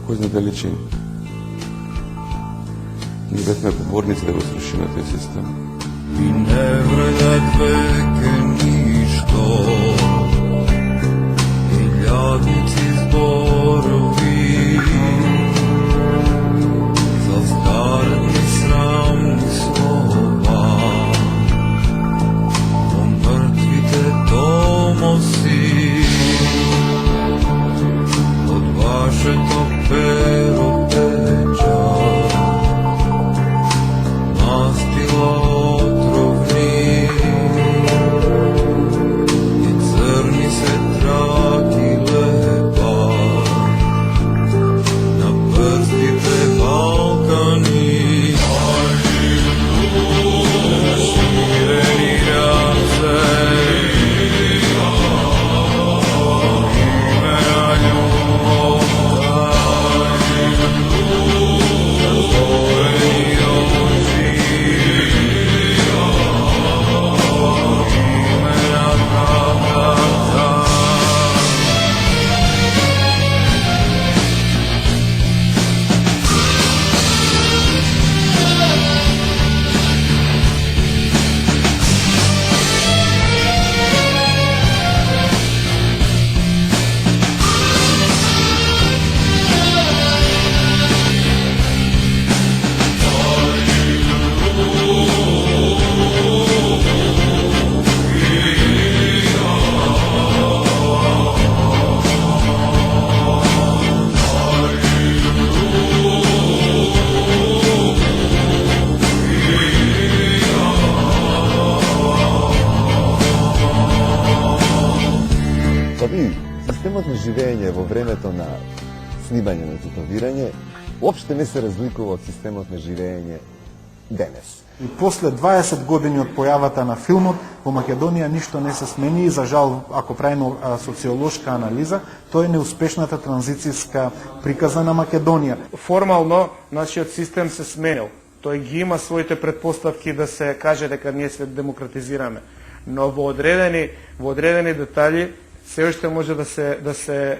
Кој знае дали ќе ние бевме поборници да го срушиме тој систем. И не вредат веќе ништо, илјадници зборови, застарени срамни слова, о мртвите томоси, од вашето перо печа, настила отровни и црни се траки леба на прстите Балкани. Ширени раце имена љубовта, затворени очи, имена правдата. Па ви, системот на живење во времето на снимање на тетовирање уопште не се разликува од системот на живење денес. И после 20 години од појавата на филмот, во Македонија ништо не се смени и за жал, ако правиме социолошка анализа, тоа е неуспешната транзицијска приказа на Македонија. Формално, нашиот систем се сменил. Тој ги има своите предпоставки да се каже дека ние се демократизираме. Но во одредени детали се уште може да се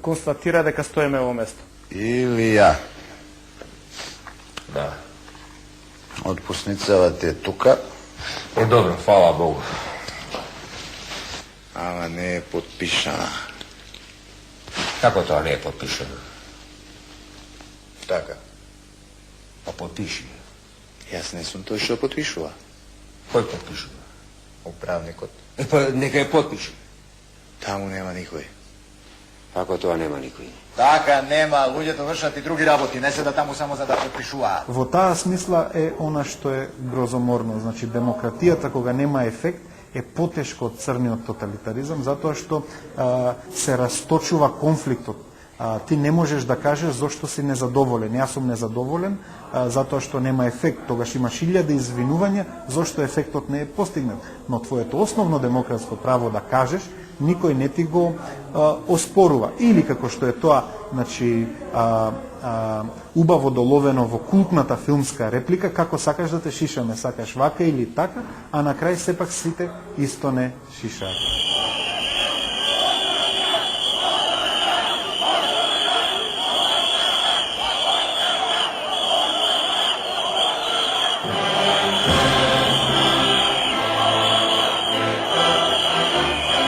констатира дека стоиме во место. Илија. Да. Отпусницава ти е тука. Добро, фала Богу. Ама не е подпишана. Како тоа не е подпишано? Така. Па подпиши. Јас не сум тој што подпишува. Кој подпишува? Управникот. Па нека е подпиши. Таму нема никој. Како тоа нема никој? Така нема, луѓето вршат и други работи, не се да таму само за да подпишуваат. Во таа смисла е она што е грозоморно. Значи, демократијата кога нема ефект е потешко од црниот тоталитаризам, затоа што се расточува конфликтот. Ти не можеш да кажеш зошто си незадоволен. Јас сум незадоволен затоа што нема ефект. Тогаш имаш 1000 извинувања зошто ефектот не е постигнат. Но твоето основно демократско право да кажеш, никој не ти го оспорува. Или како што е тоа, значи, убаво доловено во култната филмска реплика, како сакаш да те шишаме, сакаш вака или така, а на крај сепак сите исто не шишаат.